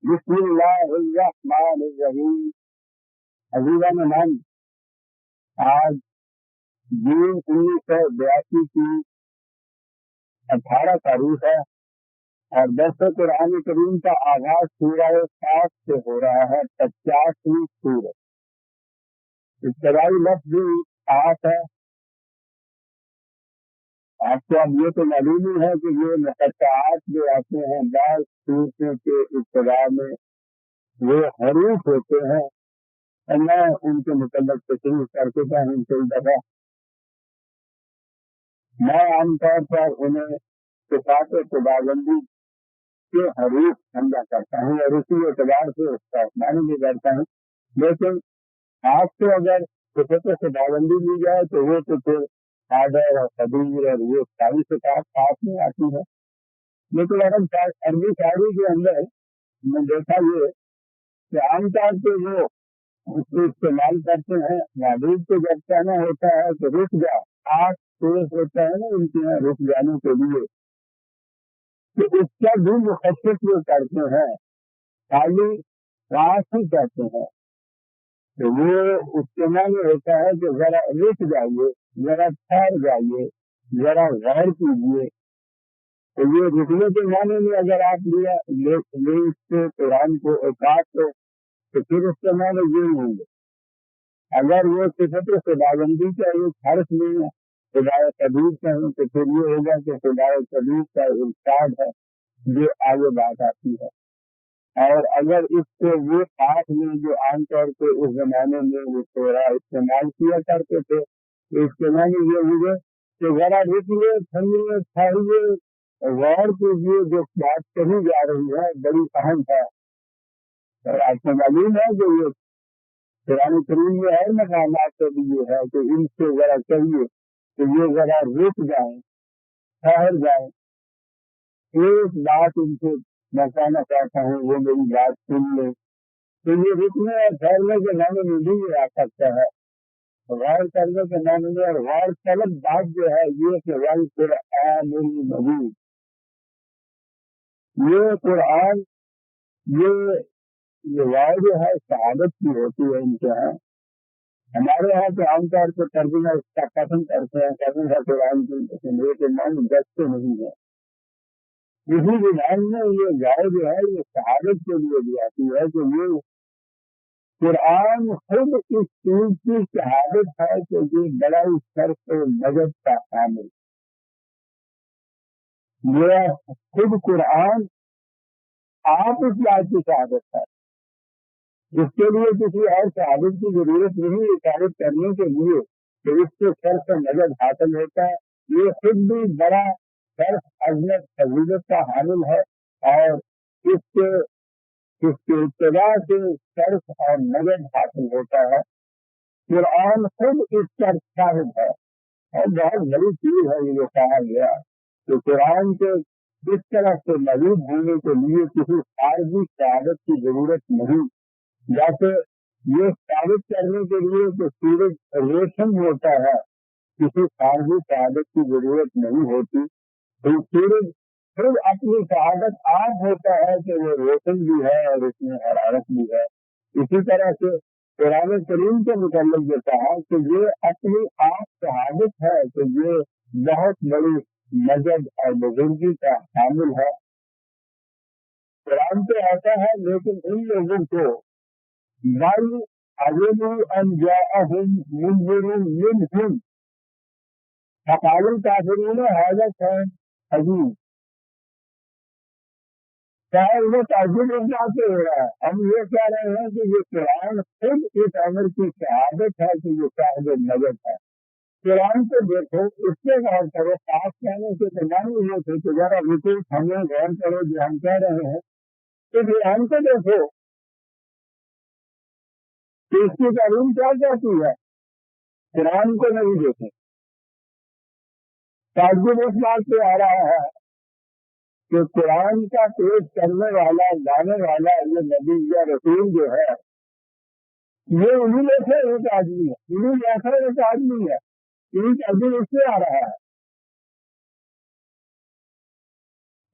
بسم اللہ الرحمن الرحیم. عزیزان من، آج جون 1982 کی 18 تاریخ ہے اور درس قرآن کریم کا آغاز سورہ صاد سے ہو رہا ہے. 50ویں سورت. ابتدائی لفظ بھی آت ہے. آپ کو اب یہ تو معلوم ہی ہے کہ یہ مقطعات جو آتے ہیں بعض صورتوں کے ابتدا میں وہ حروف ہوتے ہیں، اور میں ان کے متعلق تشریح کر چکا ہوں کئی دفعہ. میں عام طور پر انہیں صفات خداوندی کے حروف سمجھا کرتا ہوں اور اسی اعتبار سے اس کا معنی بھی کرتا ہوں. لیکن آپ کو اگر صفت خداوندی لی جائے تو وہ تو پھر قادر اور قدیر اور یہ ساری صفات ساتھ میں آتی ہے. لیکن عربی شاعری کے اندر میں دیکھا یہ کہ عام طور پہ وہ اس کو استعمال کرتے ہیں. معبود کو جب کہنا ہوتا ہے کہ رک جا، 8 سورج ہوتا ہے نا ان کے یہاں رک جانے کے لیے، تو اس کا بھی مخصص جو کرتے ہیں خالی راس ہی کہتے ہیں. تو وہ اس کے معنی ہوتا ہے کہ ذرا رک جائیے، ذرا ٹھہر جائیے، ذرا غور کیجیے. تو یہ رکنے کے معنی میں اگر آپ لے اس کو قرآن کو اوقات کو تو پھر اس کے معنی یہ ہوں گے. اگر وہ صفت خداوندی کا ایک حرف نہیں ہے، خدا قدیر کہیں تو پھر یہ ہوگا کہ خدا قدیر کا ارشاد ہے جو آگے بات آتی ہے. اور اگر اس کو وہ خاص میں جو عام طور پہ اس زمانے میں وہ تھوڑا استعمال کیا کرتے تھے تو اس کے معنی یہ ہوگا کہ ذرا رکیے، ٹھہریے، ٹھہریے، غور کیجیے، جو بات کہی جا رہی ہے بڑی اہم ہے. اور آپ کو معلوم ہے کہ یہ قرآن کریم میں ہر مقامات سے بھی یہ ہے کہ ان سے ذرا کہیے کہ یہ ذرا رک جائیں، ٹھہر جائیں. ایک بات ان سے میں کہنا چاہتا ہوں، وہ میری بات سن لیں. تو یہ رکنے اور ٹھہرنے کے معنی میں بھی آ سکتا ہے، غور کرنے کے معنی میں. اور غور طلب بات جو ہے یہ کہ والقرآن المجید، یہ قرآن یہ غور جو ہے شہادت کی ہوتی ہے ان کے یہاں. ہمارے یہاں تو عام طور پر ترجمہ اس کا پسند کرتے ہیں، کہتے ہیں قرآن کی، لیکن یہ من جگتے نہیں ہے. اسی زبان میں یہ غور جو ہے یہ شہادت کے لیے بھی آتی ہے کہ یہ قرآن خود اس چیز کی شہادت ہے کہ یہ بڑا شرف و مدد کا حامل. یہ خود قرآن آپ اس بات کی شہادت ہے. اس کے لیے کسی اور شہادت کی ضرورت نہیں شہادت کرنے کے لیے کہ اس سے شرف و مدد حاصل ہوتا ہے. یہ خود بھی بڑا شرف، عظمت، فضیلت کا حامل ہے اور اس کے ابتدا سے شرف اور مدد حاصل ہوتا ہے. قرآن خود اس پر شاہد ہے اور بہت بڑی چیز ہے یہ کہا گیا کہ قرآن کے اس طرح سے موجود ہونے کے لیے کسی خارجی شہادت کی ضرورت نہیں. جیسے یہ ثابت کرنے کے لیے کہ سورج روشن ہوتا ہے کسی خارجی شہادت کی ضرورت نہیں ہوتی. تو سورج خود اپنی شہادت آپ ہوتا ہے کہ وہ روشن بھی ہے اور اس میں حرارت بھی ہے. اسی طرح سے قرآن کریم کے متعلق یہ کہا کہ یہ اپنی آپ شہادت ہے کہ یہ بہت بڑی مدد اور بزرگی کا حامل ہے. قرآن تو ایسا ہے لیکن ان لوگوں کو بل عجبوا ان جاءهم منذر منهم فقال الكافرون هذا شيء عجیب. شاید وہ تعجب اس بات سے ہو رہا ہے. ہم یہ کہہ رہے ہیں کہ یہ قرآن خود اس امر کی شہادت ہے کہ یہ صاحب نجات ہے. قرآن کو دیکھو، اس سے غور کرو. خاص کہنے سے تو معنی یہ تھے کہ ذرا رکو، ہمیں غور کرو جو ہم کہہ رہے ہیں. تو قرآن کو دیکھو کہ اس کی تعلیم کیا کہتی ہے. قرآن کو نہیں دیکھیں. تعجب اس بات سے آ رہا ہے کہ قرآن کا پیش کرنے والا، لانے والا یہ نبی یا رسول جو ہے یہ انہیں میں سے ایک آدمی ہے، انہیں جیسا ایک آدمی ہے. ان تعجب اس سے آ رہا ہے.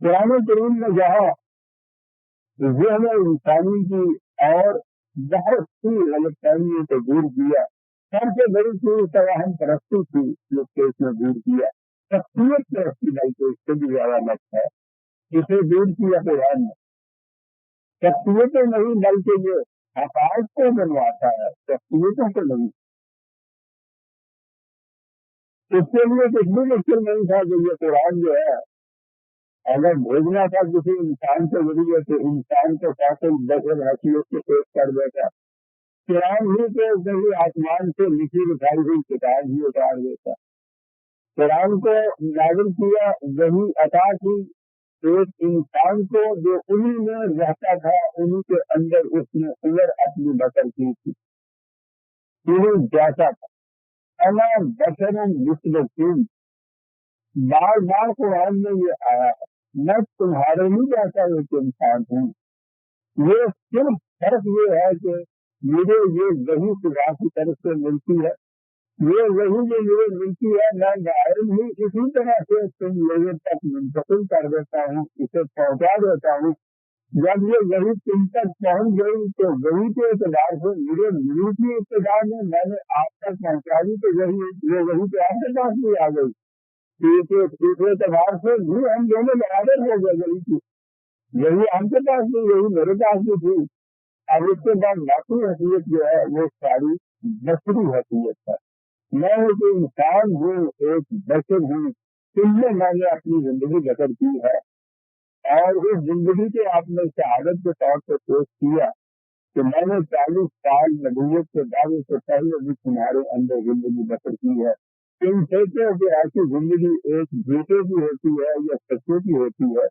قرآن کریم میں جہاں ذہن انسانی کی اور بہت سی غلط فہمیوں کو دور کیا. سب سے بڑی چیز توہم پرستی تھی جس کو اس نے دور کیا. شخصیت پرستی بلکہ اس سے بھی زیادہ مت ہے، اسے دور کیا قرآن نے. شخصیتیں نہیں بلکہ یہ حقائق کو بنواتا ہے، شخصیتوں کو نہیں. اس کے لیے کچھ بھی مشکل نہیں تھا کہ یہ قرآن جو ہے اگر بھیجنا تھا کسی انسان کے ذریعے تو انسان کو کافی بشر حیثیت سے پیش کر دیتا. قرآن ہی کو کہیں آسمان سے لکھی لکھائی ہوئی کتاب ہی اتار دیتا. قرآن کو نازل کیا، وہی عطا کی ایک انسان کو جو انہی میں رہتا تھا، انہی کے اندر اس نے عمر اپنی بسر کی تھی. انہیں جیسا تھا انا بشر مثلکم، بار بار قرآن میں یہ آیا ہے میں تمہارے ہی جیسا ایک انسان ہوں. یہ صرف فرق یہ ہے کہ مجھے یہ وہی خدا کی طرف سے ملتی ہے، یہ وہی جو مجھے ملتی ہے میں غائب ہی اسی طرح سے تم لوگوں تک منتقل کر دیتا ہوں، اسے پہنچا دیتا ہوں. جب یہ وہی تم تک پہنچ گئی تو وہی کے اعتبار سے مجھے ملی کی اقتدار میں نے آپ تک پہنچا دی تو وہی تو آپ کے پاس بھی آ گئی. دوسرے اعتبار سے بھی ہم دونوں برابر ہو گئے. وہی کی یہی ہم کے پاس بھی یہی میرے پاس بھی تھی. اب اس کے بعد باقی حیثیت جو ہے وہ ساری بشری حیثیت ہے. میں ایک انسان ہوں، ایک بشر ہوں، تم میں نے اپنی زندگی بسر کی ہے اور اس زندگی کے آپ نے شہادت کے طور پہ پیش کیا کہ میں نے 40 سال نبوت کے دعوے سے پہلے بھی تمہارے اندر زندگی بسر کی ہے. تم کہتے ہو کہ ایسی زندگی ایک جھوٹے کی ہوتی ہے یا سچے کی ہوتی ہے.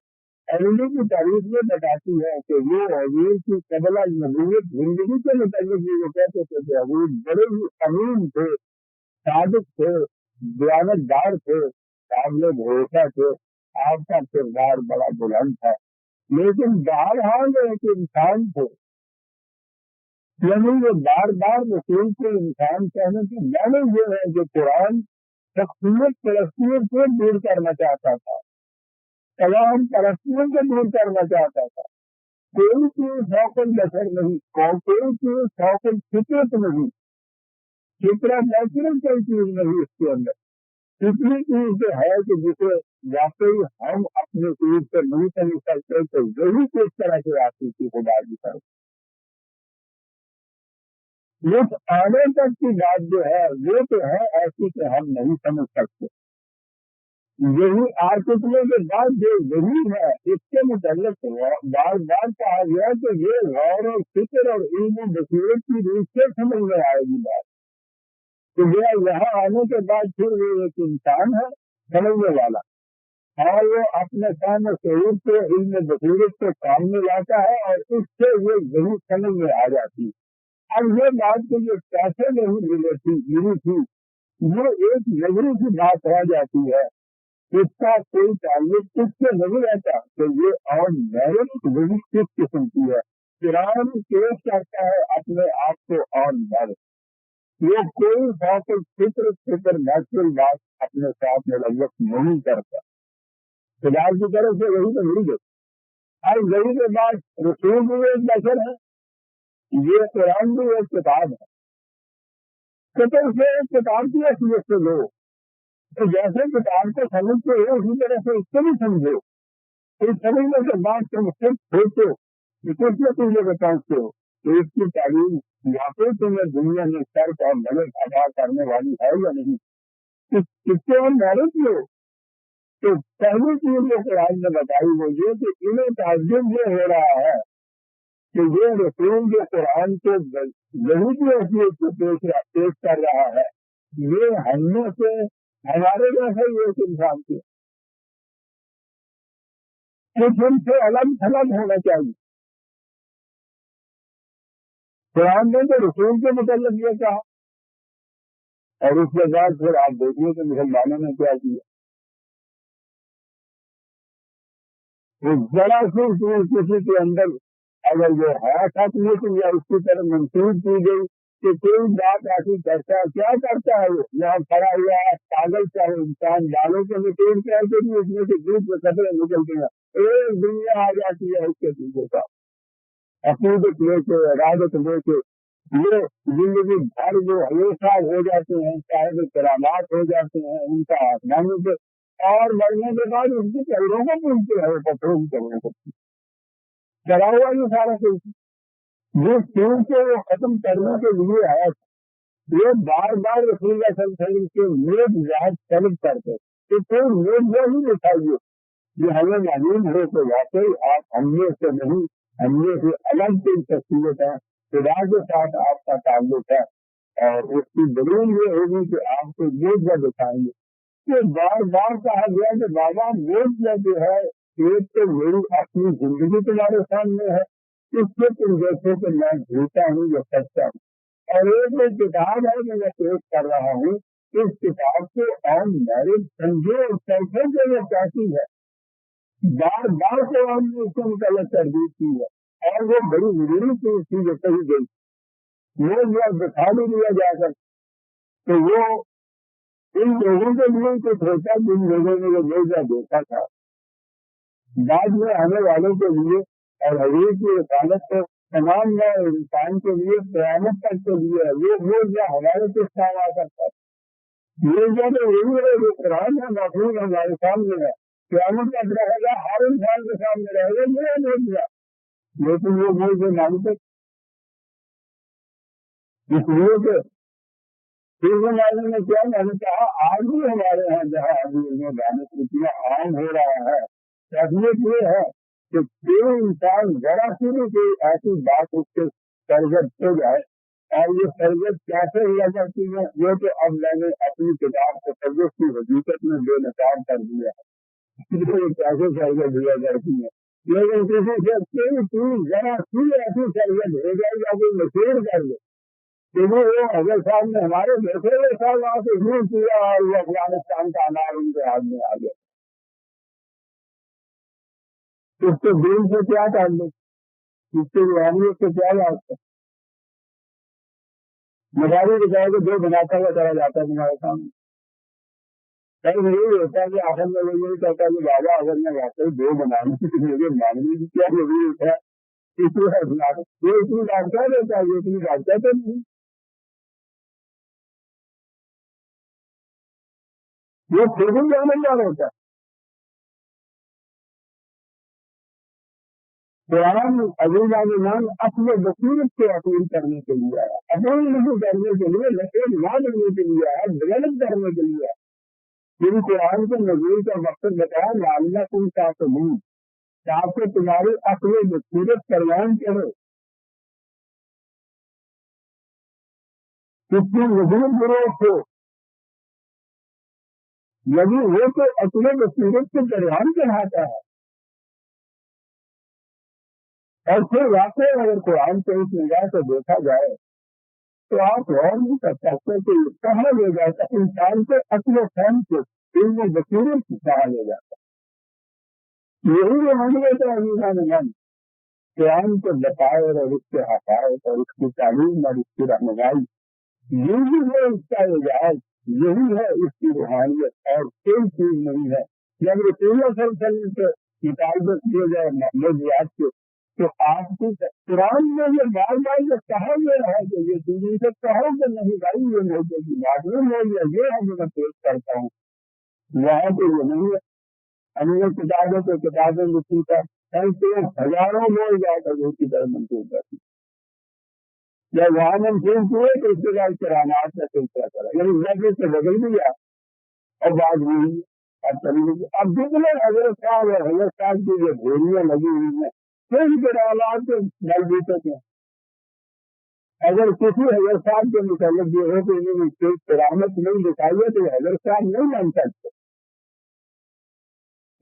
علم کی تاریخ میں بتاتی ہے کہ وہ حضور کی قبل نبوت زندگی کے متعلق بھی وہ کہتے تھے کہ حضور بڑے ہی امین تھے، صادق تھے، دیانتدار تھے، قابل بھروسہ تھے، آپ کا کردار بڑا بلند تھا. لیکن بہرحال ایک انسان تھے، یعنی وہ بار بار رسول کو انسان کہنے کی معنی یہ ہے کہ قرآن شخصیت پرستیوں کو دور کرنا چاہتا تھا، کلام پرستیوں کو دور کرنا چاہتا تھا. کوئی چیز فوقل بشر نہیں، کوئی چیز فوقل فطرت نہیں، فطرت نیچرل کوئی چیز نہیں اس کے اندر. اتنی چیز جو ہے کہ جسے واقعی ہم اپنے چیز سے نہیں سمجھ سکتے تو وہی کس طرح سے آتی تھی خدا کی طرف. اس آنے تک کی بات جو ہے وہ تو ہے ایسی کہ ہم نہیں سمجھ سکتے. یہی آرٹیکلوں کے بعد جو وہی ہے اس کے متعلق بار بار کہا گیا کہ یہ غور اور فکر اور علم و بصیرت کی روح سے سمجھ میں آئے گی بات کہ یہ یہاں آنے کے بعد پھر وہ ایک انسان ہے سمجھنے والا اور وہ اپنے کام و شعور سے علم و بصیرت سے کام میں لاتا ہے اور اس سے یہ وہی سمجھ میں آ جاتی ہے. اب یہ بات کہ یہ کیسے نہیں ملی تھی وہ ایک نظری کی بات رہ جاتی ہے. اس کا کوئی تعلق اس سے نہیں رہتا کہ یہ اور میرٹ وہی کس قسم کی ہے. قرآن پیش کرتا ہے اپنے آپ کو اور میرٹ، یہ کوئی فطر نیچرل بات اپنے ساتھ ملوث نہیں کرتا. خدا کی طرف سے وہی تو مل گئی. اور وہی کے بعد رسول بھی ایک بشر ہے، یہ قرآن بھی ایک کتاب ہے. تو اسے ایک کتاب کی حیثیت سے لو، تو جیسے کتاب کو سمجھتے ہو اسی طرح سے اس کو بھی سمجھو. پھر سمجھنے کے بعد تم خود سوچو کہ کچھ نہ کچھ جگہ پہنچتے ہو تو اس کی تعلیم واقعی تمہیں دنیا میں شرط اور مدد ادا کرنے والی ہے یا نہیں. اس سے ہم میرٹ لو تو پہلی چیز جو قرآن نے بتائی وہ یہ کہ انہیں تعجب یہ ہو رہا ہے کہ یہ رسول جو قرآن کو وہی کی حیثیت سے پیش کر رہا ہے یہ ہم میں سے ہمارے جیسے ایک انسان کے کچھ ان سے الگ تھلگ ہونا چاہیے. قرآن نے تو رسول کے متعلق یہ کہا اور اس کے بعد پھر آپ دیکھیے کہ مسلمانوں نے کیا کیا. ذرا سی چیز کسی کے اندر اگر یہ ہے خطیت یا اس کی طرف منسوخ کی گئی کہ کوئی بات ایسی کرتا ہے، کیا کرتا ہے وہ یہاں کھڑا ہوا ہے پاگل چاہے انسان بالوں کے نکل کر کے بھی اس میں سے دودھ کے قطرے نکلتے ہیں، ایک دنیا آ جاتی ہے اس کے دوسرے کا. عقیدت لے کے ارادت لے کے یہ زندگی بھر جو ہمیشہ ہو جاتے ہیں، صاحب کرامات ہو جاتے ہیں، ان کا آسمانوں پہ اور مرنے کے بعد ان کی چہروں کو پوچھتے ہیں، پتھروں کی چہروں کو چلا ہوا یہ سارا کچھ جو کیوں سے وہ ختم کرنے کے لیے آیا تھا، یہ بار بار رسول اللہ صلی اللہ علیہ وسلم کے نیک یاد طلب کرتے کہ کوئی نیک یاد ہی دکھائیے یہ ہمیں معلوم ہو کہ واقعی آپ ہم نے سے نہیں، ہم نے سے الگ کوئی شخصیت ہے، خدا کے ساتھ آپ کا تعلق ہے، اور اس کی دلیل یہ ہوگی کہ آپ کو نیک یاد دکھائیں گے۔ یہ بار بار کہا گیا کہ بابا نیک یاد جو ہے ایک تو میری اپنی زندگی تمہارے سامنے ہے، اس سے تم دیکھو کہ میں جھوٹا ہوں یا سچا ہوں، اور ایک کتاب ہے جو میں پیش کر رہا ہوں، اس کتاب کو آن میرج سمجھو اور سیکھو کہ یہ کیا چیز ہے۔ بار بار سے ہم نے اس کو متعلق تردید کی ہے، اور وہ بڑی ضروری چیز تھی جو کہی گئی، وہ جو دکھا بھی دیا جا کر تو وہ ان لوگوں کے لیے کچھ ہوتا جن لوگوں نے وہ موجہ دیکھا تھا، بعد میں آنے والوں کے لیے اور حضور کی رسالت کو تمام نئے انسان کے لیے قیامت تک کے لیے یہ موجہ ہمارے کس کام آ سکتا ہے۔ موجہ تو یہی ہے جو قرآن ہے، محفوظ ہمارے سامنے ہے، قیامت تک رہے گا، ہر انسان کے سامنے رہے گا، یہ موجہ، لیکن وہ موجہ مانتے اس لیے کہ پھر زمانے میں کیا میں نے کہا آج بھی ہمارے یہاں جہاں ابھی انہیں دانش اتنا عام ہو رہا ہے، اہمیت یہ ہے کہ کوئی انسان ذرا سی بھی کوئی ایسی بات اس کے سرگت ہو جائے، اور یہ سرگت کیسے ہوا کرتی ہے یہ تو اب میں نے اپنی کتاب کو سرگت کی حقیقت میں بے نقاب کر دیا ہے، کیسے سرگت ہوا کرتی ہے، لیکن کسی سے کوئی چیز ذرا سی ایسی سرگت ہو جائے یا کوئی مشہور کر دے کہ وہ حضرت صاحب نے ہمارے دیکھے ہوئے صاحب وہاں سے یوں کیا اور وہ افغانستان کا انار ان کے ہاتھ میں آ گیا، اس کے دین سے کیا تعلق، اس کی روحانیت سے کیا واسطہ؟ مداری بتایا کہ جو بناتا ہوا چلا جاتا ہے تمہارے سامنے، کہیں یہی ہوتا ہے کہ آخر میں وہ یہی کہتا ہے کہ بابا اگر میں واقعی دو بنانے کی مجھے ماننے کی کیا ضرورت ہے، اس لیے یہ اتنی بات کہہ دیتا ہے، یہ اتنی بات کہتے نہیں، یہ پھر بھی جانبدار ہوتا ہے۔ قرآن عزیزان اپنے بصیرت سے اپیل کرنے کے لیے آیا، اپیل نہیں کرنے کے لیے نشید نہ کرنے کے لیے آیا، ڈیولپ کرنے کے لیے آیا۔ پھر قرآن کے نزول کا مقصد بتایا لعلہ تم تعقلون، تاکہ تمہاری اپنی بصیرت پروان چڑھے، اس کی وجود ضرورت ہو، یعنی وہ تو اپنے بصیرت سے پروان چڑھاتا ہے، اور پھر واقعی اگر قرآن سے اس نگاہ سے دیکھا جائے تو آپ غور نہیں کر سکتے کہ کہاں لے جاتا انسان کو اپنے فہم سے علم و بصیرت سے کہاں لے جاتا، یہی جو ہم لیتے ہیں انسان من قرآن کے بطائر اور اس کے حقائق اور اس کی تعلیم اور اس کی رہنمائی، یہی ہے اس کا اعجاز، یہی ہے اس کی روحانیت، اور کوئی چیز نہیں ہے۔ جب رسول اللہ صلی اللہ علیہ وسلم سے مطالبہ کیے جائے محمد سے تو آپ کی قرآن میں یہ بار بار یہ کہا گیا ہے کہ یہ چیزیں سے کہو کہ نہیں بھائی یہ موجود کی بات نہیں ہے، یہ ہے جو میں پیش کرتا ہوں، وہاں تو یہ نہیں ہے۔ ہمیں کتابوں کو کتابیں لکھی تھا ایسے ہزاروں لوگ جا کر اس کی طرف منسوخ کرتی، جب وہاں منسوخ ہوئے تو اس کے بعد کرامات کا سلسلہ کرا، یعنی مسجد سے بدل دیا اور بات ہوئی اب جتنے حضرت صاحب اور حضرت صاحب کی جو گھوڑیاں لگی ہوئی ہیں کوئی کرامات کے بل بوتے تھے، اگر کسی حضرت صاحب کے متعلق یہ ہو کہ انہوں نے کوئی کرامت نہیں دکھائی ہے تو حضرت صاحب نہیں مان سکتے،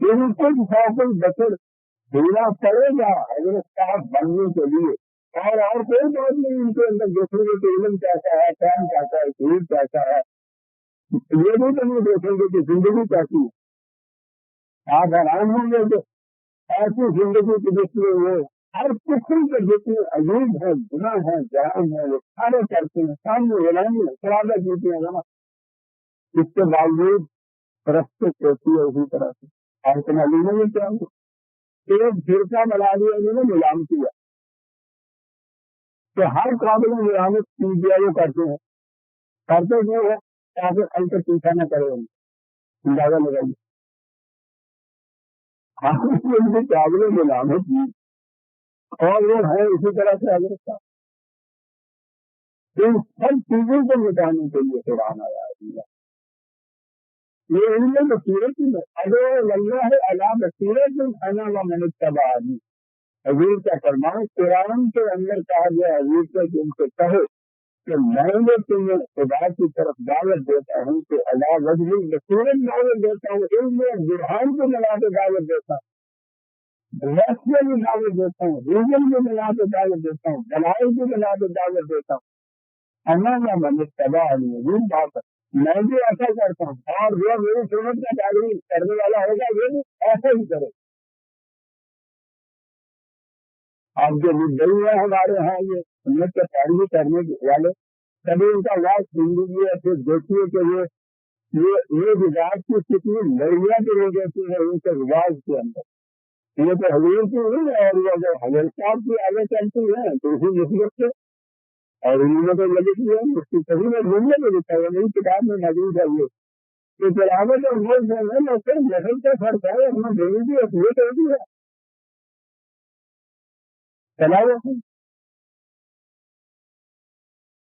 لیکن کچھ سال بچر دینا پڑے گا حضرت صاحب بننے کے لیے، اور کوئی بات نہیں ان کے اندر دیکھیں گے کہ علم کیسا ہے، کام کیسا ہے، شعور کیسا ہے، یہ بھی تو نہیں دیکھیں گے کہ زندگی کیسی ہے۔ آپ حیران ہوں گے کہ ایسی زندگی کی جس میں وہ ہر قسم کے جتنے عجیب ہیں، گناہ ہیں، جرائم ہیں، وہ سارے کرتے ہیں، سامنے غلامی ہے، شرابیں پیتے ہیں جمع، اس کے باوجود پرستش ہوتی ہے اسی طرح سے۔ اور معلوم ہے کیا ایک فرقہ بنا دیا انہوں نے غلام کیا، کہ ہر قابل ملامت چیز جو ہے وہ کرتے ہیں، کرتے کیوں ہے تاکہ کل سے پیچھا نہ کرے، اندازہ لگائیے ان کے قابل ملامت چیز اور وہ ہے اسی طرح سے حضرت صاحب ان سب چیزوں کو مٹانے کے لیے قرآن آیا ہے۔ یہ ان میں بصیرت میں اگر اللہ علی بصیرت انا ومن اتبعنی، حضور کا فرمان قرآن کے اندر کہا گیا حضور سے کہ ان سے کہو کہ میں نے تمہیں خدا کی طرف دعوت دیتا ہوں کہ علی وجہ بصیرت دعوت دیتا ہوں، علم اور برہان کو ملا کے دعوت دیتا ہوں، رسم میں دعوت دیتا ہوں، ریزن کو ملا کے دعوت دیتا ہوں، دلائل کو ملا کے دعوت دیتا ہوں، انا ومن اتبعنی، یہ بات ہے میں بھی ایسا کرتا ہوں اور جو میری سنت کا پیروی کرنے والا ہوگا وہ بھی ایسا ہی کرے۔ اب جو مدعی ہے ہمارے یہاں یہ سنت کا پیروی کرنے والے کبھی ان کا واقع زندگی ہے، پھر دیکھیے کہ یہ رواج کی کتنی لڑیاں جو ہو جاتی ہے ان کے رواج کے اندر، یہ تو حضور کی ہوئی اور یہ جو حضرت صاحب کی آگے چلتی ہے تو اسی نسبت سے اور انہوں نے تو لگی ہے اس کی کبھی میں گھومنے میں لکھا ہے میری کتاب میں موجود ہے یہ کہ تلاوت اور موز میں صرف نسل کا فرق ہے، ہمیں دینی کی اصلیت ہوتی ہے تلاوت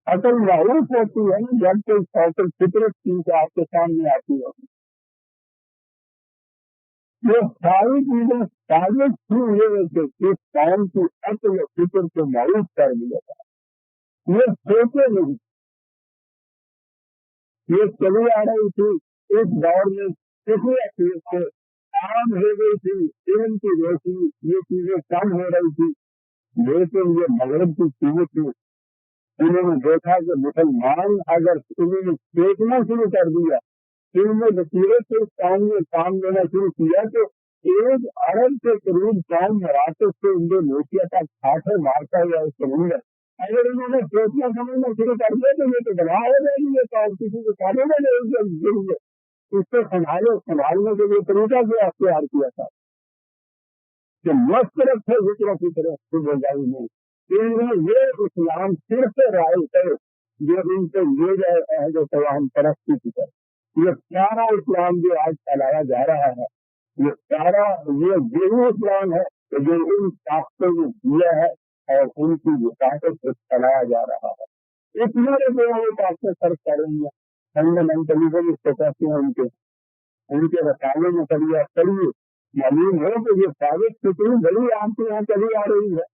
اصل معروف ہوتی ہے نا جب کوئی فوصل فطرت چیز آپ کے سامنے آتی ہے، یہ ساری چیزیں ثابت کی ہوئے کہ اس قوم کی عقل و فکر کو معروف کر دیا تھا، یہ سوچے نہیں، یہ چلی آ رہی تھی اس دور میں کسی چیز سے عام ہو گئی تھی، علم کی روشنی یہ چیزیں کم ہو رہی تھی، لیکن یہ مغرب کی چیزیں تھی، انہوں نے دیکھا کہ مسلمان اگر انہوں نے سوچنا شروع کر دیا، ان میں بصیرت سے اس کام میں کام لینا شروع کیا تو 1 ارب کے قریب کام مراکز سے انڈونیشیا تک کھاٹے مارتا ہوا اس سمندر، اگر انہوں نے سوچنا سمجھنا شروع کر دیا تو یہ تو گناہ ہو جائے گی، یہ کام کسی کو کھانے میں نہیں گے، اس سے سنبھالنے کے لیے طریقہ سے اختیار کیا تھا کہ مست رکھے ذکر کی طرف سے بجائی نہیں، انہیں یہ اسلام صرف رائے ہے جو ان سے لے جائے عہد و پیام ترقی کی طرف، یہ سارا اسلام جو آج پھیلایا جا رہا ہے یہ سارا یہ وہی اسلام ہے کہ جو ان طاقتوں نے دیا ہے اور ان کی طاقت سے چلایا جا رہا ہے، اس لیے جو وہ طاقتیں صرف کریں گے فنڈامنٹلی اس کو کہتے ہیں ان کے رسالے میں کریے معلوم ہو کہ یہ ثابت کتنی بڑی آپ کے یہاں چلی آ رہی ہے،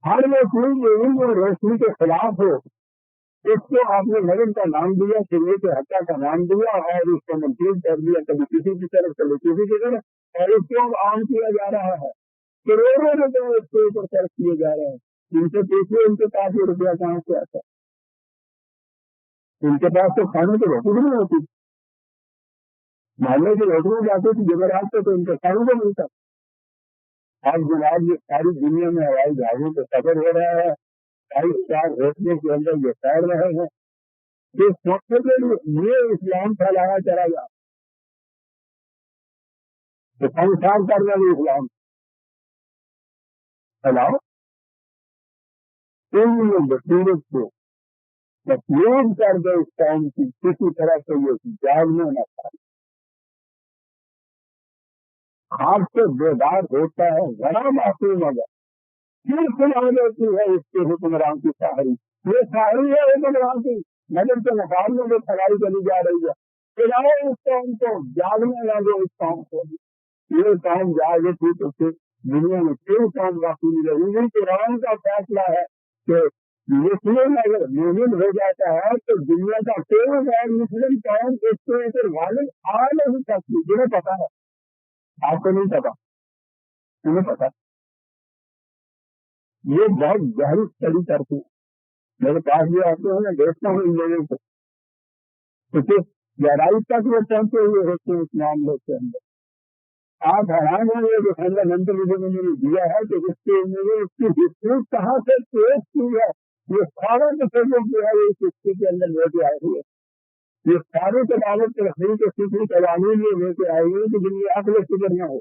ہر وہ چیز جو روشنی کے خلاف ہو اس کو آپ نے نظم کا نام دیا، شریعت کے حقہ کا نام دیا اور اس کو منسوخ کر دیا کبھی کسی کی طرف کبھی کسی کی طرف، اور اس کو عام کیا جا رہا ہے، کروڑوں روپے اس کے اوپر خرچ کیے جا رہے ہیں، ان سے پوچھیے ان کے پاس یہ روپیہ کہاں سے آتا ہے، ان کے پاس تو کھانے کی روٹی بھی نہیں ہوتی، محلے کی روٹی میں جاتے تھے جمعرات سے تو ان کے کھانے کو ملتا، اب جناب یہ ساری دنیا میں ہوائی جہازوں پہ سفر ہو رہا ہے، 5 اسٹار ہوٹلوں کے اندر یہ ٹھہر رہے ہیں، اس مقصد کے لیے یہ اسلام پھیلایا چلا گیا تو 5 سال کر رہے ہیں اسلام پھیلاؤ، ان بصیرت کو تسلیم کر دے اس قوم کی کسی طرح سے یہ جاگنے نہ پائے، خواب سے بیدار ہوتا ہے ذرا معصوم اگر پھر سنا دیتی ہے اس کے حکمران کی شاعری، یہ شاعری ہے حکمران کی نظر کے مقابلے میں پھیلائی چلی جا رہی ہے، پھیلاؤ اس قوم کو، جاگنے لگے اس قوم کو، یہ قوم جاگے تھی تو پھر دنیا میں کوئی قوم باقی نہیں رہی، یہ قرآن کا فیصلہ ہے کہ مسلم اگر مومن ہو جاتا ہے تو دنیا کا کوئی غیر مسلم قوم اس کے اوپر غالب آ نہیں سکتی، جنہیں پتا ہے، آپ کو نہیں پتا، انہیں پتا، یہ بہت گہری اسٹڈی کرتی ہے، میرے پاس بھی آتے ہیں میں دیکھتا ہوں ان لوگوں کو تو کس گہرائی تک وہ پہنچے ہوئے ہوتے ہیں اس معاملے کے اندر، آپ حیران ہوں گے جو فنڈامنٹلزم انہوں نے دیا ہے کہ اس کے اندر اس کی ہسٹری کہاں سے پیش کی ہے، یہ سارا تصور جو ہے اس ہسٹری کے اندر لے کے آئے ہوئے، یہ ساری تلاوت تحریر کے فکری قوانین میں لے کے آئے ہوئے کہ جن میں عقل فکر نہ ہو،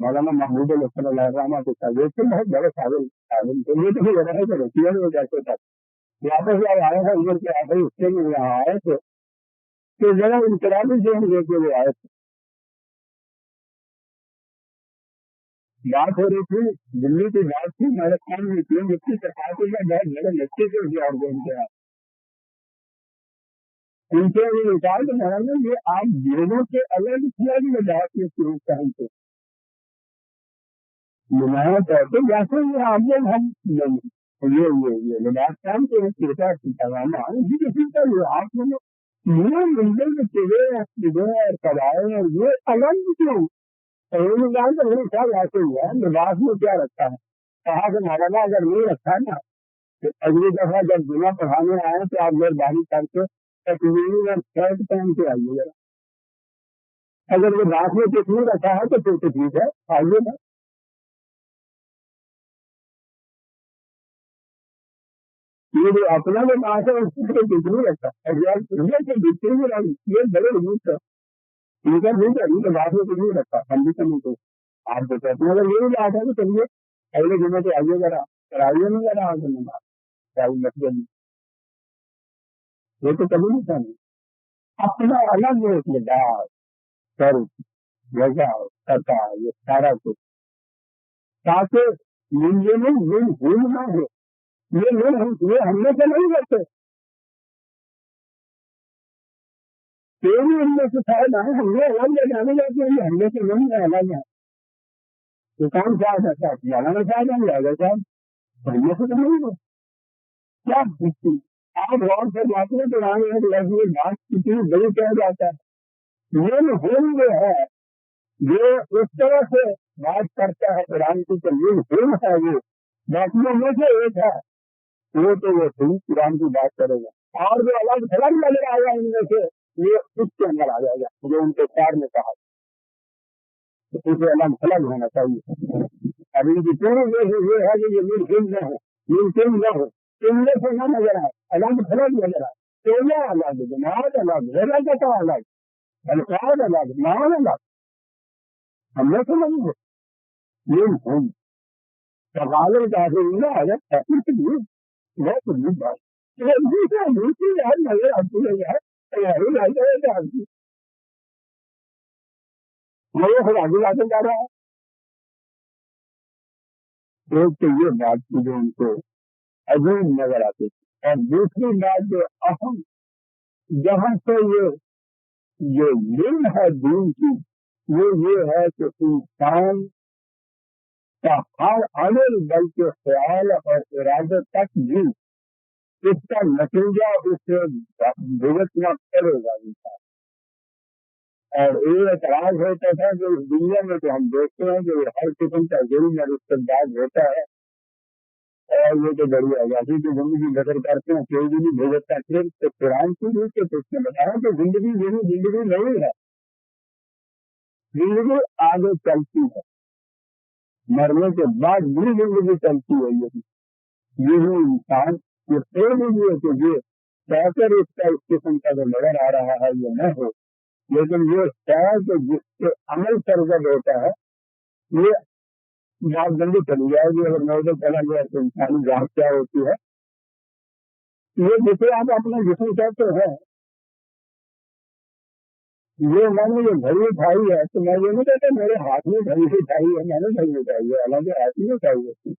مولانا محمود الحسن الرحمہ کے ساتھ یہ بہت بڑے قابل تھے، یہ تو لگ رہا ہے کہ روسیہ میں جیسے تک واپس جب آئے ہیں ادھر کے آئے اس سے یہاں آئے تھے تو ذرا انقلابی ذہن لے کے وہ آئے تھے. بات ہو رہی تھی دلی کی بات تھی، میرے خان میں تین مٹی سرکار میں بہت بڑے لچے سے اور ان کے ان سے یہ نکال کے مولانا یہ آپ دیووں سے الگ کیا بھی بات میں شروع کریں تھے نمایاں طور پہ جیسے یہ آپ لوگ ہم یہ لباس کام کے پیغامہ کسی کا یہ آپ لوگ یہ مندر کے چلے اور قبائل اور یہ الگ کیوں نکال تو میرے خیال ایسے ہی ہے. لباس میں کیا رکھا ہے کہا کہ مولانا اگر نہیں رکھا ہے نا تو اگلی دفعہ جب جمعہ پڑھانے آئے تو آپ مہربانی کر کے شرٹ پہن کے آئیے گا. اگر وہ رات میں کچھ نہیں رکھا ہے تو پھر تو ٹھیک ہے آئیے گا. یہ جو اپنا جو بات ہے اس کو کچھ نہیں رکھا یہ بڑے روز ہے ٹھیک ہے نہیں کری تو بات میں کچھ نہیں رکھا ہم بھی کریں تو آپ کو کہتے ہیں اگر یہی بات ہے تو چلیے اگلے جمعے تو آئیے ذرا کرائیے نہیں ذرا آپ نے بات مطلب یہ تو کبھی نہیں کرنی اپنا الگ ایک لباس سر جگہ کرتا یہ سارا کچھ تاکہ یہ بھول نہ ہو یہ ہم نے سے نہیں کرتے تیری ان میں سے شاید آئے ہم نے الگ لے جانے جاتے ہیں ہم نے سے نہیں ہے الگ ہے تو کام کیا کرتا ہے جانا چاہتے ہیں جائے گا صاحب ہم سے تو نہیں ہو کیا آپ غور سے جاتے ہیں تو آگے ایک لفظ بات کتنی بڑی کہہ جاتا ہے یہ ہم جو ہے جو اس طرح سے بات کرتا ہے قرآن کی تو یہ ہم ہے وہ باقیوں میں سے ایک ہے وہ تو وہ قرآن کی بات کرے گا اور جو الگ تھلگ نظر آئے گا ان میں سے یہ اس کے اندر آ جائے گا جو ان کے پیار نے کہا تو اسے الگ تھلگ ہونا چاہیے. اب ان کی پوری یہ ہے کہ یہ ملکن نہ ہو ملکن نہ ہو ان میں سے نہ نظر آئے الگ تھلگ نظر آئے توجہ الگ جماعت الگ غیرت الگ الفاظ الگ مان الگ ہم نے تو نہیں ہے یہ ہم سوال کافی نہ آ جائے بہت بڑی بات نظر آتی ہے میرے خود آگے لاتے جا رہا ہے ایک تو یہ بات کی جو ان کو عجیب نظر آتی تھی اور دوسری بات جو اہم جہاں سے یہ جو دل ہے دین کی یہ ہے کہ انسان کا ہر عمل بلکہ خیال اور ارادے تک بھی اس کا نتیجہ اسے بھگتنا پڑے گا انسان. اور یہ اعتراض ہوتا تھا کہ اس دنیا میں جو ہم دیکھتے ہیں کہ ہر قسم کا ظلم اور استبداد ہوتا ہے اور یہ تو بڑی آزادی کی زندگی بسر کرتے ہیں کوئی بھی نہیں بھگتتا صرف تو قرآن کی روح سے اس نے بتایا کہ زندگی نہیں ہے زندگی آگے چلتی ہے مرنے کے بعد بھی زندگی چلتی ہے یہی انسان یہ سوچ لیجیے کہ یہ کہہ کر اس کا اس قسم کا جو نظر آ رہا ہے یہ نہ ہو لیکن یہ شاید کہ جس سے عمل سرگرد ہوتا ہے یہ بات جلدی چلی جائے گی اگر موضوع چلا گیا تو انسانی ذات کیا ہوتی ہے یہ جسے آپ اپنا جسم کہتے ہیں یہ میں نے جو گھڑی اٹھائی ہے تو میں یہ نہیں کہتا میرے ہاتھ میں گھڑی اٹھائی ہے میں نے گھڑی اٹھائی ہے حالانکہ ہاتھ میں اٹھائی ہوتی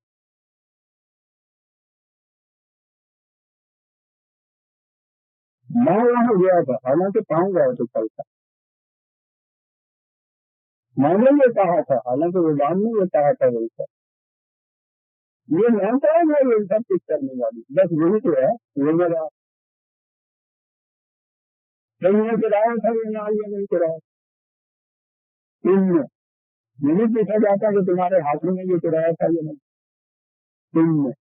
میں وہاں گیا تھا حالانکہ پاؤں گیا تو چلتا میں نے یہ کہا تھا حالانکہ زبان نے یہ کہا تھا ویسا یہ میں کہا میں یہ سب کچھ کرنے والی بس یہی تو ہے یہ میرا نہیں چلایا تھا یہ نہیں چلایا ان میں یہ نہیں پوچھا جاتا کہ تمہارے ہاتھوں میں یہ چلایا تھا یہ نہیں ان میں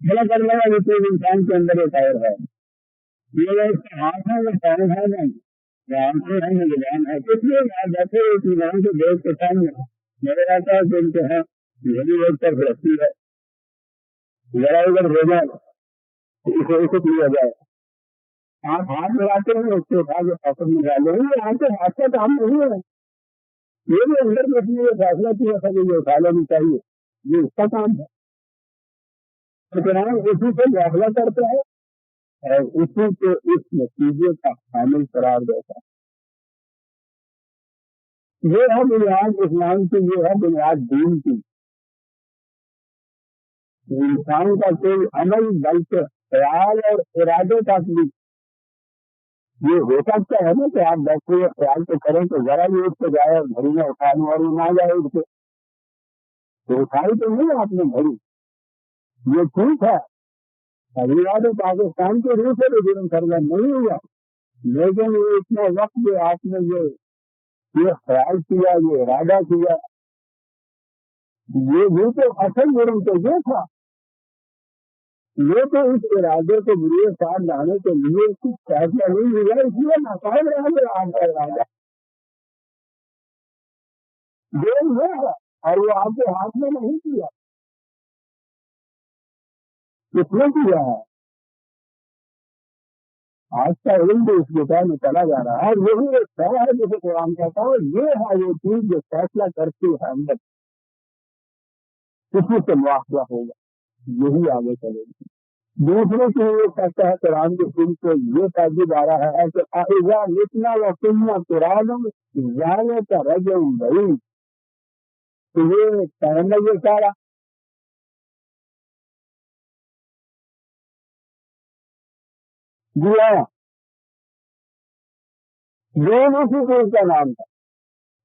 بڑا کرنے والی چیز انسان کے اندر ایک اور ہے یہ اس کے ہاتھ ہے وہ پیر ہے نہیں آنکھیں ہیں یہ زبان ہے کچھ بھی میں بیٹھے اس زبان کو دیکھ کے سامنے میرے آتا ہے کہ ان کے ہاں یہی ایک طرف رکھتی ہے ذرا ادھر بھیجا اسے لیا جائے آپ ہاتھ لگاتے ہیں اس کے اٹھا کے پاکٹ میں ڈالے ہوئے آپ کے ہاتھ کا کام نہیں ہے. یہ بھی اندر میں اپنے فیصلہ کیا تھا کہ یہ اٹھا لینی چاہیے، یہ اس کا کام ہے. اسی سے داخلہ کرتا ہے اور اسی کو اس نتیجے کا حامل قرار دیتا ہے. یہ ہے بنیاد اسلام کی، یہ ہے بنیاد دین کی. انسان کا کوئی عمل بلکہ خیال اور ارادے کا بھی یہ ہو سکتا ہے نا کہ آپ بیٹھے ہوئے خیال تو کریں تو ذرا بھی اٹھ کے جائے اور گھڑی میں اٹھانے والی نہ جائے اٹھ کے، تو اٹھائی تو نہیں آپ نے گھڑی، یہ ٹھیک ہے. ابھی تو پاکستان کے روح سے بھی جرم کرنا نہیں ہوا، لیکن یہ اتنا وقت جو آپ نے یہ خیال کیا، یہ ارادہ کیا، یہ بھی تو اصل جرم تو یہ تھا. یہ تو اس ارادے کو بریے ساتھ لانے کے لیے کچھ فیصلہ نہیں ملا، اس لیے ناکام رہا میرا آپ کا ارادہ دین ہے اور وہ آپ کے ہاتھ میں نہیں کیا. کس نے کیا ہے؟ آج کا علم بھی اس کتاب میں چلا جا رہا ہے. یہی ایک طرح ہے جسے قرآن کہتا ہے، یہ ہے وہ چیز جو فیصلہ کرتی ہے اندر کسی سے مواخذہ ہوگا، یہی آگے چلے گی. دوسرے کی یہ کہتا ہے قرآن کے دن سے یہ تعجب آ رہا ہے کہ اذا متنا وکنا ترابا ذلک رجع بعید. تو یہ کہنے یہ سارا جی ہاں دین اسی چیز کا نام تھا.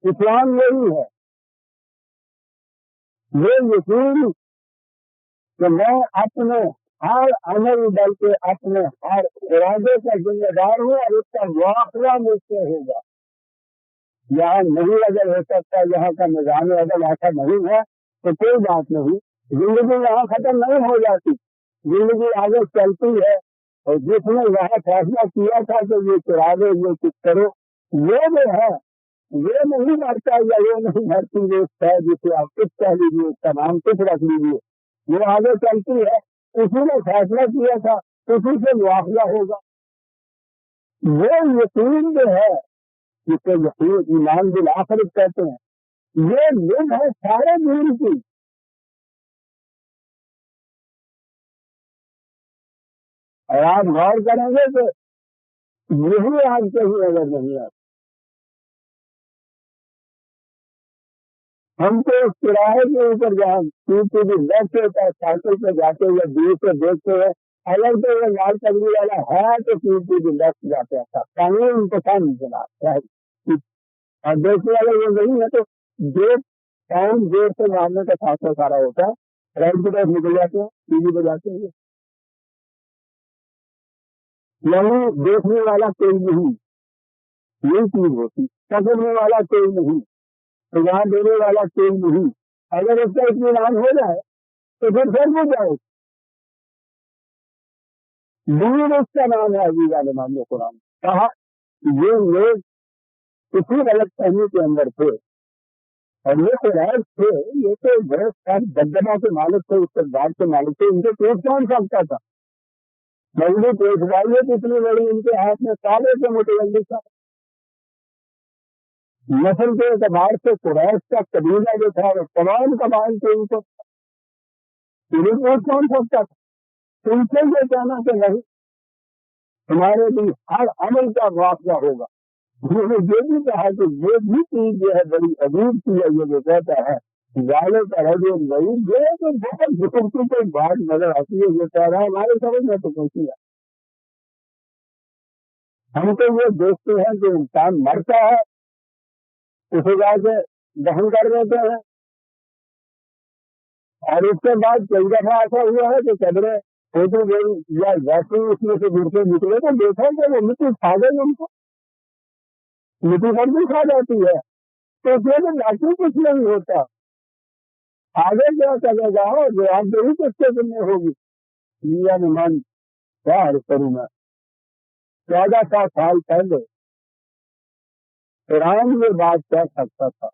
اسلام یہی ہے، یہ یقین کہ میں اپنے ہر عمل بلکہ اپنے ہر ارادے کا ذمہ دار ہوں اور اس کا مواخذہ مجھ سے ہوگا. یہاں نہیں اگر ہو سکتا، یہاں کا نظام اگر ایسا نہیں ہے تو کوئی بات نہیں، زندگی یہاں ختم نہیں ہو جاتی، زندگی آگے چلتی ہے. اور جس نے یہاں فیصلہ کیا تھا کہ یہ چرا دو، یہ کچھ کرو، یہ جو ہے یہ نہیں مرتا یا یہ نہیں مرتی، وہ ہے جسے آپ کچھ کہہ لیجیے، اس کا نام کچھ رکھ لیجیے، وہ آگے چلتی ہے. اسی نے فیصلہ کیا تھا، اسی سے مواخذہ ہوگا. وہ یقین جو ہے جسے یقین ایمان بالآخرت کہتے ہیں، یہ دن ہے سارے دین کی. اور آپ غور کریں گے کہ یہی آج کہیں نظر نہیں آتا. ہم تو اس کرائے کے اوپر جہاں بھی لیفٹ ہوتا ہے سائیکل پہ جاتے ہوئے دور سے دیکھتے ہوئے، اگر تو یہ لال پگڑی والا ہے تو بھی لیفٹ جاتے ہیں، قانون انتظام نہیں چلا. اور دیکھنے والے یہ نہیں ہے تو دیر ٹائم دیر سے مارنے کا فاصلہ سارا ہوتا ہے، رائٹ کی طرف نکل جاتے ہیں، ٹی پہ جاتے ہیں. یعنی دیکھنے والا کوئی نہیں، یہ چیز ہوتی، پکڑنے والا کوئی نہیں، سزا دینے والا کوئی نہیں. اگر اس کا اطمینان ہو جائے تو پھر ہو جائے. دین اس کا نام ہے عزیز عالمان نے قرآن کہا. یہ لوگ اسی غلط فہمی کے اندر تھے اور یہ قرآن تھے، یہ تو بہت سارے دبدبا کے مالک تھے، استقبال کے مالک تھے. ان کو پیش کون سکتا تھا؟ مندی پیشوائیت اتنی بڑی ان کے ہاتھ میں، سالے سے متعلق تھا. نسل کے اعتبار سے قریش کا قبیلہ جو تھا وہ تمام قبائل کے اوپر انہیں پیش کون سکتا تھا. ان سے یہ کہنا کہ نہیں ہمارے بھی ہر عمل کا مواخذہ ہوگا. انہوں نے یہ بھی کہا کہ یہ بھی چیز جو ہے بڑی عجیب چیز ہے. یہ جو کہتا ہے ظالم کا رجل بعید، یہ تو بہت بزرگی کوئی بات نظر آتی ہے. یہ کہہ رہا ہے ہمارے سمجھ میں تو پہنچی ہے. ہم تو یہ دیکھتے ہیں کہ انسان مرتا ہے اسے جا کے دفن کر دیتے ہیں، اور اس کے بعد کئی دفعہ ایسا ہوا ہے کہ قبریں چھوٹی گئی یا ویسے اس میں سے گرتے نکلے تو دیکھا کہ وہ مٹی کھا گئی، ان کو مٹی پر بھی کھا جاتی ہے. تو اس میں باقی کچھ نہیں ہوتا. آگے کیا چلے گا جو آپ دہی کس کے ذمہ ہوگی. میاں نمان کیا عرض کروں میں، 1400 سال پہلے قرآن یہ بات کہہ سکتا تھا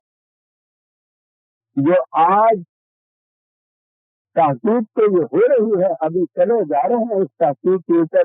جو آج تحقیق تو یہ ہو رہی ہے، ابھی چلے جا رہے ہیں اس تحقیق کے اوپر.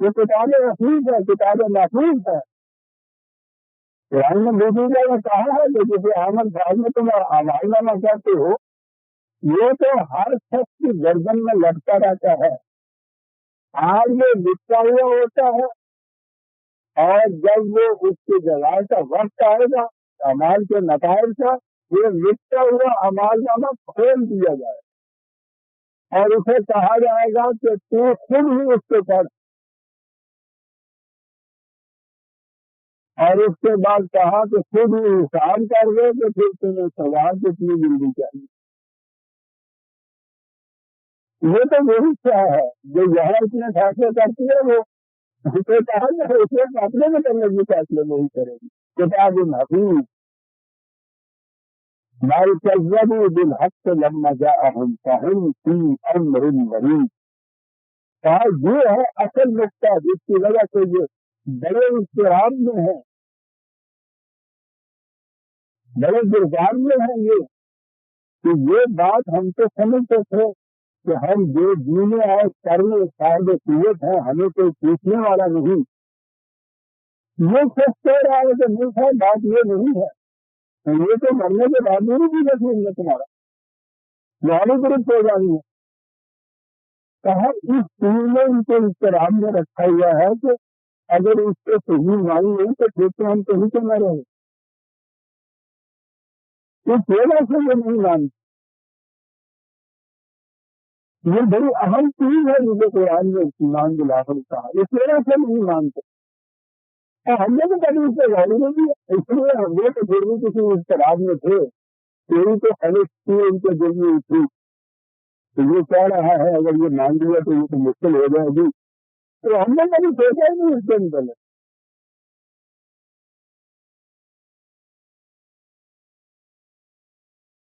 یہ کتاب حفیظ ہے، کتاب محفوظ ہے۔ قرآن میں دوسری جگہ کہا ہے کہ جسے احمد صاحب میں تم آواز نامہ کہتے ہو، یہ تو ہر شخص کی گردن میں لٹکا رہتا ہے، آج یہ لٹکا ہوا ہوتا ہے، اور جب وہ اس کے جزائے کا وقت آئے گا اعمال کے نتائج کا، یہ لٹکا ہوا اعمال نامہ کھول دیا جائے اور اسے کہا جائے گا کہ تو خود ہی اس کے پڑھ، اور اس کے بعد کہا کہ خود ہی حساب کر دے کہ پھر تمہیں سوال کتنی جلدی چاہیے۔ یہ تو وہی کیا ہے جو یہاں اتنے فیصلے کرتی ہے، وہ اسے کہا کہ اسے اپنے میں کرنے کے فیصلے نہیں کرے گی۔ کتاب حفیظ بال كذبوا بالحق لما جاءهم فهم في امر مريض۔ کہا یہ ہے اصل نقطہ جس کی وجہ سے یہ بڑے اضطراب میں ہے، بڑے گرفتار میں ہیں، یہ کہ یہ بات ہم تو سمجھتے تھے کہ ہم جو جینے اور کرنے صاحب قوت ہیں، ہمیں کوئی پوچھنے والا نہیں۔ یہ سچ کہہ رہا ہے کہ نہیں ہے، بات یہ نہیں ہے، یہ تو مرنے کے بعد بھی نصیب میں تمہارا یعنی گروپ ہو جانی ہے۔ کہا اس چیز میں ان کو اضطراب میں رکھا ہوا ہے کہ اگر اس کو صحیح مانی نہیں تو پھر تو ہم کہیں تو نہ رہے، اس وجہ سے یہ نہیں مانتے۔ یہ بڑی اہم چیز ہے جسے قرآن نے ایمان بالآخرت کہا، اس وجہ سے نہیں مانتے۔ اور ہم نے تو کبھی اس سے غور نہیں کیا، اس لیے ہم نے تو پھر بھی کسی اضطراب میں تھے، تیری تو خلش تھی ان کے دل میں تھی، تو یہ کہہ رہا ہے اگر یہ مان لیا تو یہ تو مشکل ہو جائے گی، تو ہم نے کبھی سوچا ہی نہیں اس کے اندر۔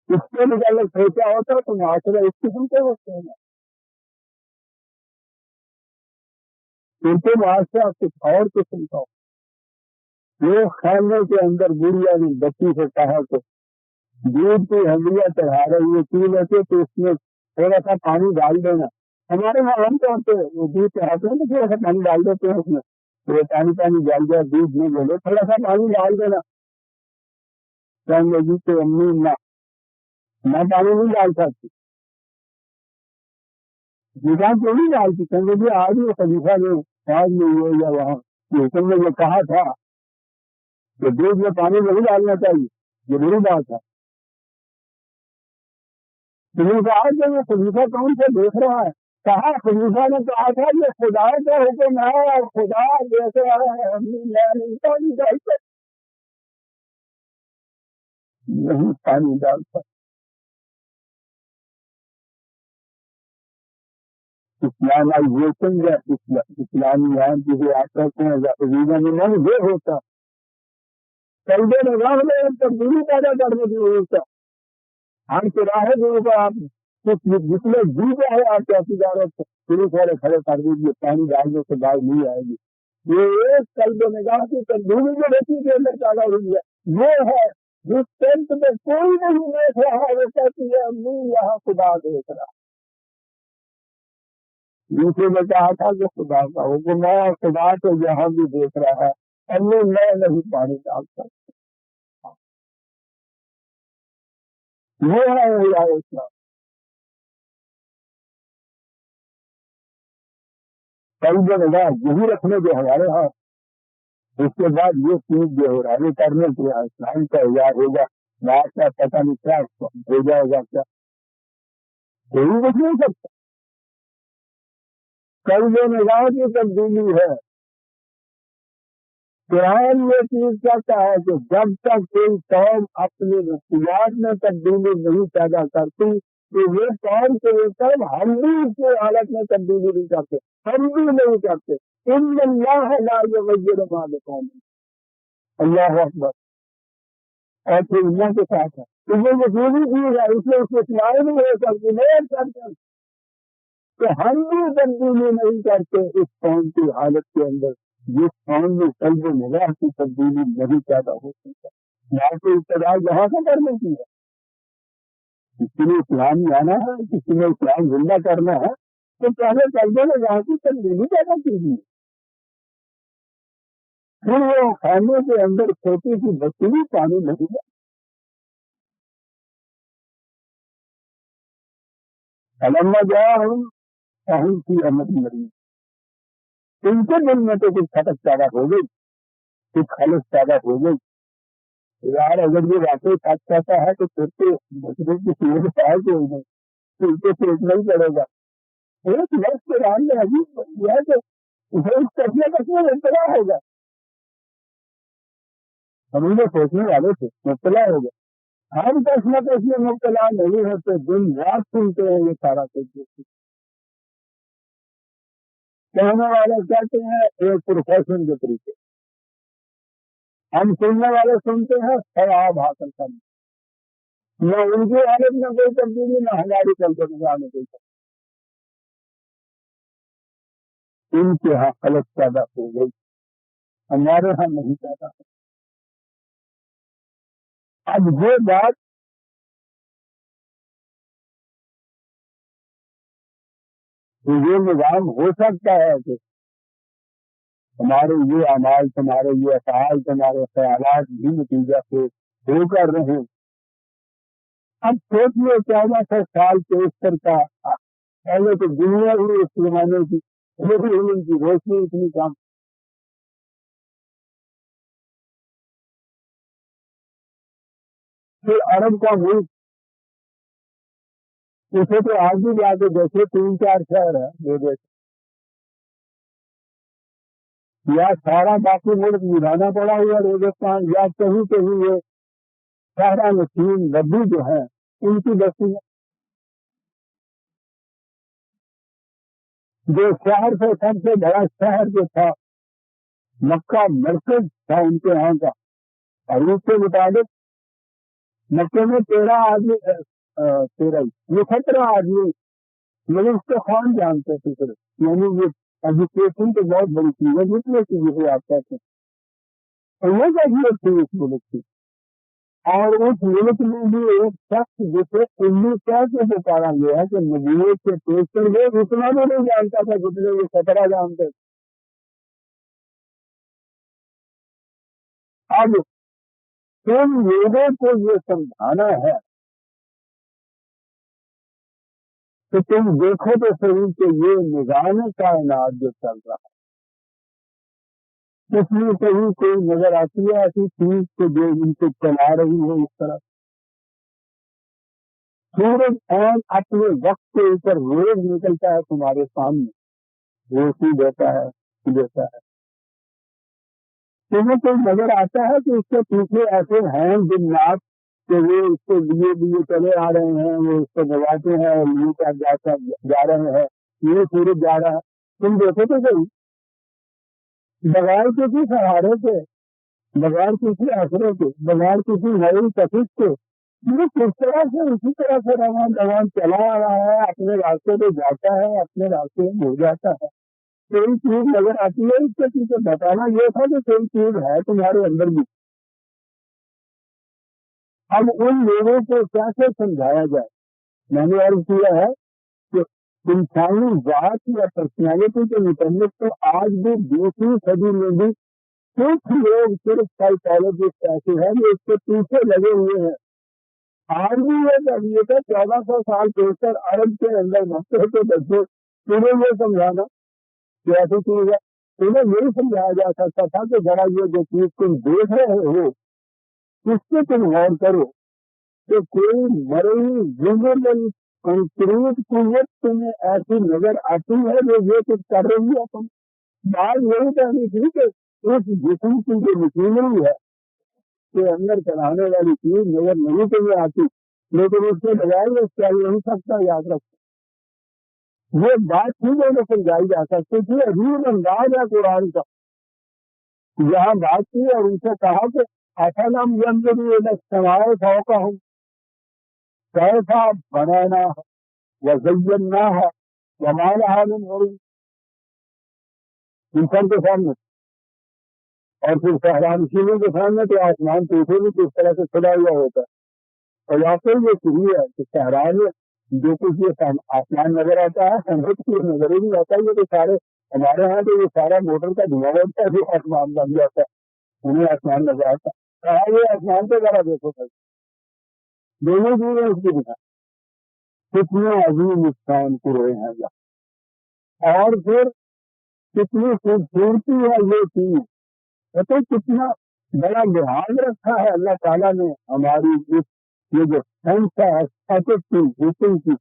اس کے متعلق سوچا ہوتا تو معاشرہ اس قسم کے ہوتے ہیں، کیونکہ معاشرہ کچھ اور قسم کا ہو۔ وہ خیمے کے اندر بڑھیا نے بچی سے کہا کہ دودھ کی ہنڈیاں چڑھا رہی ہے، پی لیتے تو اس میں تھوڑا سا پانی ڈال دینا۔ ہمارے وہاں ہم کہتے ہیں وہ دودھ چڑھاتے ہیں تو تھوڑا سا پانی ڈال دیتے ہیں اس میں، تو پانی پانی ڈال جائے، دودھ نہیں بولے تھوڑا سا پانی ڈال دینا۔ کہیں گے جی تو امی نہ میں پانی نہیں ڈال سکتی، نظام کیوں نہیں ڈالتی؟ کہیں گے جی آج وہ خلیفہ نے آج میں یہ یا وہاں یہ حکم نے یہ کہا تھا کہ دودھ میں پانی نہیں ڈالنا چاہیے، یہ بری بات ہے۔ خلیفہ کہ وہ خلیفہ کون سے دیکھ رہا ہے؟ کہا خلیفہ نے کہا تھا یہ خدا کا حکم ہے اور خدا دیکھ رہا ہے، ہم نہیں پانی ڈالتا، نہیں پانی ڈالتا۔ اسلامائزیشن یا اسلامیات جسے آپ کہتے ہیں نہیں یہ ہوتا، قلب نظام میں تبدیلی پیدا کرنے کی ضرورت ہے۔ ہم چراہے کے اوپر آپ جس میں جی ہے آپ چوکیداروں پولیس والے کھڑے کر دیجیے، پانی ڈالنے سے باہر نہیں آئے گی۔ یہ ایک قلب نگاہ کی تبدیلی جو بیٹی کے اندر پیدا ہوئی ہے، یہ ہے جس ٹینٹ میں کوئی نہیں دیکھ رہا، وہ کہتی ہے امی یہاں خدا دیکھ رہا۔ دوسرے نے کہا تھا کہ خدا کا حکم ہے اور خدا تو یہاں بھی دیکھ رہا ہے، امی میں نہیں پانی ڈال سکتا۔ یہ ہے اسلام۔ قلب نگاہ یہی رکھنے کے ہمارے ہاں، اس کے بعد یہ چیز جو ہے راضی کرنے کے اسلام کا اظہار ہوگا، بات کا پتہ نہیں کیا ہو جائے گا، کیا کوئی کچھ نہیں سکتا۔ قلب نگاہ کی تبدیلی ہے۔ قرآن یہ چیز کہتا ہے کہ جب تک کوئی قوم اپنی نفسیات میں تبدیلی نہیں پیدا کرتی تو یہ قوم کے اوپر ہم بھی اس کی حالت میں تبدیلی نہیں کرتے، ہم بھی نہیں کرتے۔ ان اللہ لا یغیر ما بقوم، اللہ اکبر۔ اور پھر اللہ کے ساتھ ہے تو یہ یقینی چیز ہے، اس لیے اس کو سنائی نہیں ہو سکتی، نہیں کرتے کہ ہم بھی تبدیلی نہیں کرتے اس قوم کی حالت کے اندر جس قوم میں قلب نگاہ کی تبدیلی نہیں پیدا ہو سکتا۔ یہاں سے ابتدا یہاں سے کرنے کی ہے، کسی نے اسلام لانا ہے، کسی نے اسلام زندہ کرنا ہے تو پہلے قلب نگاہ کی تبدیلی پیدا کیجیے۔ پھر وہ خانے کے اندر چھوٹی سی بچی بھی پانی نہیں ہے. علما گیا ہوں اہم کی احمد مری، ان کے دل میں تو کچھ کھٹک پیدا ہو گئی، کچھ خلش پیدا ہو گئی. یار اگر یہ واقعی سچ کہتا ہے تو پھر تو مسئلے کی صورت ہے کوئی نہیں، پھر تو سوچنا ہی پڑے گا. ایک لفظ کے رام میں عجیب یہ ہے کہ اسے اس کرنے کا کیوں مبتلا ہوگا. ہم انہیں سوچنے والے تھے مبتلا ہوگا. ہم کس نہ کس میں مبتلا نہیں ہوتے، دن رات سنتے ہیں یہ سارا کچھ. کہنے والے کہتے ہیں ایک پروفیشن کے طریقے، ہم سننے والے سنتے ہیں ثواب حاصل کرنے. نہ ان کی حالت میں کوئی تبدیلی، نہ ہماری چلتے نظام میں کوئی تبدیلی. ان کے یہاں غلط پیدا ہو گئی، ہمارے یہاں نہیں پیدا ہو. اب یہ بات یہ نظام ہو سکتا ہے کہ ہمارے یہ اعمال، تمہارے یہ افعال، تمہارے خیالات بھی نتیجہ سے ہو کر رہے ہیں. اب سوچیے 1400 سال پیشتر کا پہلے تو دنیا ہوئی اس زمانے کی، ان کی روشنی اتنی کم. پھر عرب کا ملک، اسے تو آج بھی جا کے دیکھے 3-4 شہر ہے دو دیکھ، یا سارا باقی ملک ویرانہ پڑا ہوا ریگستان، یا کہیں کہیں یہ صحرا نشین ندی جو ہے ان کی بستی ہے. جو شہر سے سب سے بڑا شہر جو تھا مکہ مرکز تھا ان کے یہاں کا، اور اس کے مطابق مکے میں 17 آدمی ملک کو خان جانتے تھے. پھر یعنی یہ ایجوکیشن تو بہت بڑی چیز ہے جتنے کی جسے آپ کہتے ہیں. اور یہ کیفیت تھی اس ملک کی. اور اس ملک میں بھی ایک شخص جسے علمی کہہ کے پکارا گیا ہے کہ نبوت کے پیشتر وہ اتنا بھی نہیں جانتا تھا جتنے یہ 17 جانتے تھے. اب تم لوگوں کو یہ سمجھانا ہے کہ تم دیکھو تو صحیح کہ یہ نظام کائنات جو چل رہا ہے اس میں کہیں کوئی نظر آتی ہے ایسی چیز کہ جو ان کو چلا رہی ہے اس طرح. سورج عین اپنے وقت کے اوپر روز نکلتا ہے تمہارے سامنے، روشنی دیتا ہے. تمہیں کوئی نظر آتا ہے کہ اس کے پیچھے ایسے ہیں جنات کہ وہ اس کے لیے چلے آ رہے ہیں، وہ اس کو دباتے ہیں اور جا رہے ہیں، یہ سورج جا رہا ہے. تم دیکھو تو صحیح، بغیر کسی سہارے کے، بغیر کسی اثروں کے، بغیر کسی نئی کشش کے، یہ کس طرح سے اسی طرح سے روان چلا آ رہا ہے، اپنے راستے پہ جاتا ہے، اپنے راستے میں ہو جاتا ہے. کوئی چیز نظر آتی ہے اس کے پیچھے. بتانا یہ تھا کہ کوئی چیز ہے تمہارے اندر بھی. اب ان لوگوں کو کیسے سمجھایا جائے؟ میں نے عرض کیا ہے کہ انسانی ذات یا پرسنالٹی کے متعلق تو آج بھی 20ویں صدی میں بھی کچھ لوگ صرف سائیکالوجسٹ ایسے ہیں جو اس کے پیچھے لگے ہوئے ہیں. آج بھی یہ کہ 1400 سال پیشتر عرب کے اندر مکے کے بچے انہیں یہ سمجھانا کہ ایسی چیز ہے. انہیں یہی سمجھایا جا سکتا تھا کہ ذرا یہ جو چیز تم دیکھ رہے ہو اس پہ تم غور کرو کہ کوئی مرئی زندگی کنکریٹ قوت تمہیں ایسی نظر آتی ہے جو یہ کچھ کر رہی ہے. تم بات یہی کہنی تھی کہ اس جسم کی جو مشینری ہے کے اندر چلانے والی چیز نظر نہیں تمہیں آتی، لیکن اس کے بجائے یہ چل نہیں سکتا. یاد رکھو یہ بات تھی جو سمجھائی جا سکتی تھی. عجیب انداز ہے قرآن کا. یہاں بات کی اور ان سے کہا کہ افلم ينظروا الى السماء فوقهم كيف بنيناها وزيناها وما لها من غروب. انسان کے سامنے اور پھر صحرانشینوں کے سامنے تو آسمان پیچھے بھی کس طرح سے کھلا ہوا ہوتا ہے. اور واقعی یہ صحیح ہے کہ صحرا میں جو کچھ یہ آسمان نظر آتا ہے ہمیں تو نظر ہی نہیں آتا. یہ تو سارے ہمارے یہاں تو یہ سارا موٹر کا دھواں ہوتا ہے جو آسمان بن جاتا ہے، انہیں آسمان نظر آتا ہے، یہ آسمان پہ ذرا دیکھو سر، دونوں دور اس کی دکھا کتنے عظیم انسان کو رہے ہیں اللہ، اور پھر کتنی خوبصورتی ہے یہ چیز، تو کتنا بڑا لحاظ رکھا ہے اللہ تعالیٰ نے ہماری یہ جو سائنس ہے ایسٹ کی ہیٹنگ کی،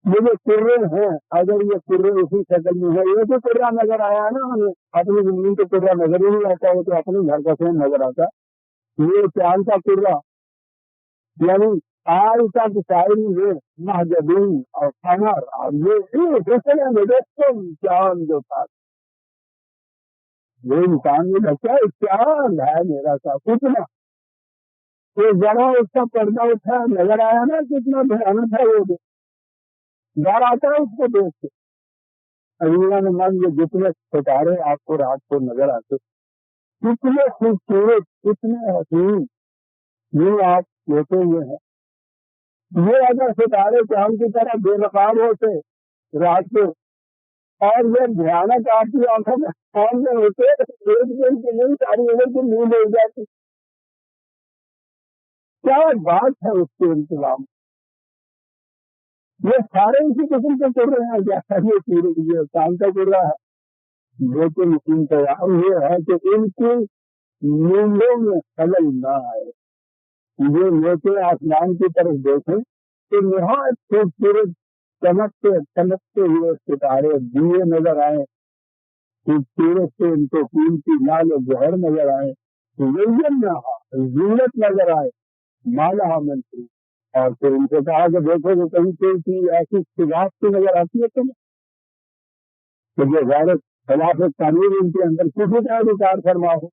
یہ جو کرے ہیں، اگر یہ کرے اسی شکل میں ہے، یہ تو کرا نظر آیا ہے نا ہمیں، اپنی زمین تو کرا نظر ہی نہیں آتا، وہ تو اپنے گھر کا سین نظر آتا، یہ چاند کا کرا، یعنی آج تک شاعری میں مہجبین اور قمر اور یہ دوسرے مجسم چاند جو تھا، وہ انسان میں لگتا ہے چاند ہے میرا سا کتنا، تو ذرا اس کا پردہ اٹھا نظر آیا نا کتنا بھیانک ہے، وہ ڈر آتا ہے اس کو دیکھ کے، اللہ نے مان یہ جتنے ستارے آپ کو رات کو نظر آتے کتنے خوبصورت کتنے حسین، یہ آپ لیتے ہوئے ہیں، یہ اگر ستارے چاند کی طرح بے نقاب ہوتے رات کو اور یہ بھیانک آپ کی آنکھوں میں سامنے ہوتے، ایک دن کی نہیں ساری عمر کی نیند ہو جاتی، کیا بات ہے اس کے انتظام، یہ سارے اسی قسم سے کر رہے ہیں جیسا یہ کام کا کر رہا ہے، لیکن انتظام یہ ہے کہ ان کی نیندوں میں خلل نہ آئے، یہ نیچے آسمان کی طرف دیکھیں تو نہایت خوبصورت چمکتے ہوئے ستارے دیے نظر آئے، خوبصورت سے ان کو قیمتی مال و جوہر نظر آئے، زینت نظر آئے، مالا منتری، اور پھر ان سے کہا کہ دیکھو کہ کہیں کوئی چیز ایسی خلاف کی نظر آتی ہے تمہیں کہ جو غیرت خلاف قانون ان کے اندر کسی کا ادھکار فرما ہو،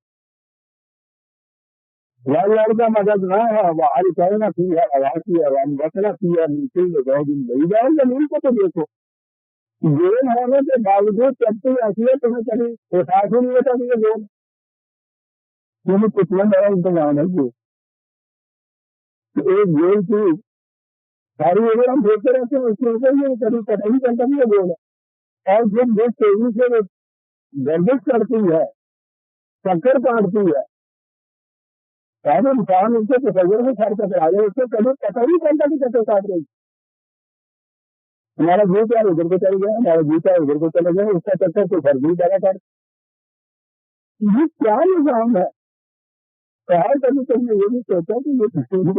کا مدد نہ ہے وہ آج کہنا کی ہے آواز ہے ہم بچنا کی ہے نیچے دو دن نہیں جاؤ زمین کو تو دیکھو جیل ہونے کے باوجود چلتی ایسی ہے تمہیں کبھی احساس ہی نہیں ہوتا کہ یہ لوگ تمہیں کتنا بڑا انتظام ہے یہ ایک جیل کی ساری اگر ہم دیکھتے رہتے ہیں اس کے اوپر یہ کبھی پتہ نہیں چلتا کہ یہ گول ہے، اور جب جس تیزی سے گردش کرتی ہے چکر کاٹتی ہے پہلے انسان ان سے تصور سے سر پکڑا جائے اس سے کبھی پتہ نہیں چلتا کہ چکر کاٹ رہی، ہمارا جیتا ہے ادھر کو چل گیا، ہمارا جیتا ہے ادھر کو چلے گئے، اس کا چکر کوئی فرض نہیں پیدا کر، یہ کیا نظام ہے؟ کبھی تم نے یہ بھی سوچا کہ یہ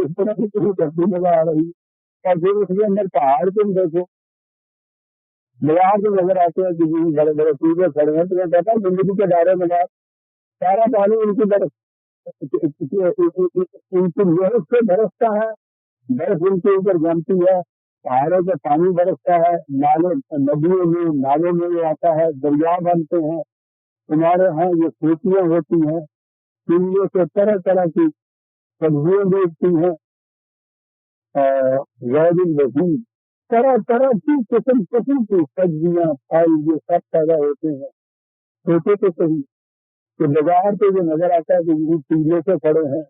اس طرح کی کسی کرتی نظر آ رہی ہے، اور پھر اس کے اندر پہاڑ تم دیکھو بازار سے نظر آتے ہیں کہ بڑے بڑے چیزیں کھڑے ہیں، تمہیں پتا زندگی کے دائرے میں سارا پانی ان کی برف ان کی محنت سے برستا ہے، برف ان کے اوپر جمتی ہے، پہاڑوں سے پانی برستا ہے، نالوں ندیوں میں نالوں میں یہ آتا ہے، دریا بنتے ہیں، تمہارے ہاں یہ کھیتیاں ہوتی ہیں، ان میں سے طرح طرح کی سبزیاں بیچتی ہیں، غیر الوزین طرح طرح کی قسم کی سبزیاں پھل یہ سب پیدا ہوتے ہیں، سوچے تو صحیح کہ بازار پہ جو نظر آتا ہے کہ یہ چیزوں سے کھڑے ہیں،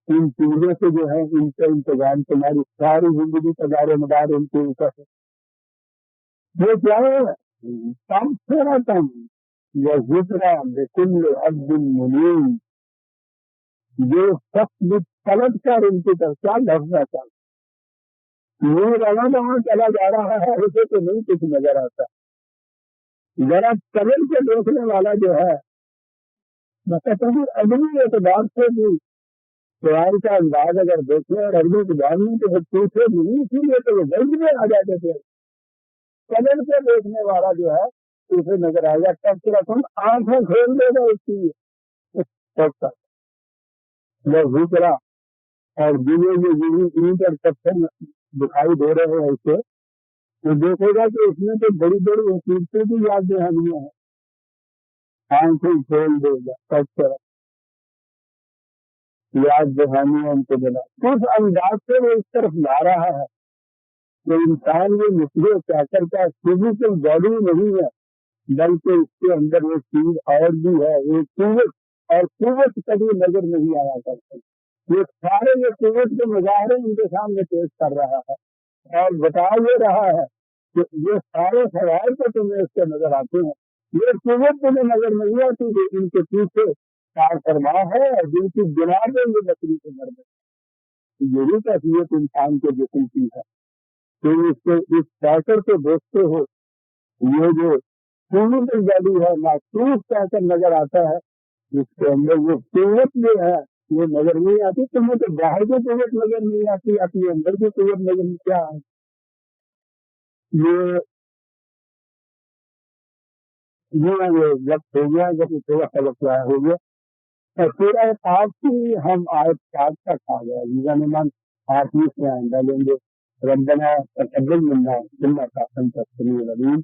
ان چیزوں سے جو ہے ان کا انتظام تمہاری ساری زندگی کا دار و مدار ان کے اوپر ہے، یہ کیا ہے کم سے رہتا یا ذکر بکل عبد منیب، جو سخت پلٹ کر ان کی طرف کیا لفظ آتا یہ رواں وہاں چلا جا رہا ہے، اسے تو نہیں کچھ نظر آتا، ذرا قبل کے دیکھنے والا جو ہے میں کہتا ہوں اگلی اعتبار سے بھی قرآن کا انداز اگر دیکھیں اور اگلی اعتبار میں تو وہ پوچھے بھی نہیں، اسی لیے تو وہ جلد میں آ جاتے تھے، قبل سے دیکھنے والا جو ہے اسے نظر آئے گا، تب سے رقم آنکھیں کھول دے گا اس کی ذکرا اور دیے پر پتھر دکھائی دے رہے ہیں اسے تو دیکھے گا کہ اس میں تو بڑی بڑی حقیقتیں بھی یاد دہانیاں ہیں، آنکھیں کھول دے گا سب طرح یاد دہانیاں ان کو بنا کس انداز سے وہ اس طرف لا رہا ہے کہ انسان یہ مسئلے کیا کرتا ہے، فزیکل باڈی نہیں ہے بلکہ اس کے اندر ایک چیز اور بھی ہے، ایک قوت، اور قوت کبھی نظر نہیں آیا کرتے، یہ سارے یہ قوت کے مظاہرے ان کے سامنے پیش کر رہا ہے اور بتا یہ رہا ہے یہ سارے سوال تو تمہیں اس سے نظر آتے ہیں، یہ قوت تمہیں نظر نہیں آتی کہ ان کے پیچھے کار فرما ہے اور جن کی بنا پہ یہ بکری کو مر گئی. یہی کیفیت انسان کے جسم کی ہے. تو اس پیکر کو دیکھتے ہو، یہ جو فزیکل باڈی ہے محسوس پیکر نظر آتا ہے، جس کے اندر وہ قوت جو ہے وہ نظر نہیں آتی. تمہیں تو باہر کی قوت نظر نہیں آتی، اپنے اندر کی قوت نظر نہیں کیا ہے. یہ وقت ہو گیا جب تھوڑا سا وقت ہو گیا اور پورا آپ کی ہم آج سات تک آ گیا من آپ ہی سے آئندہ لیں گے. ربنا تقبل منا انك انت السميع العليم.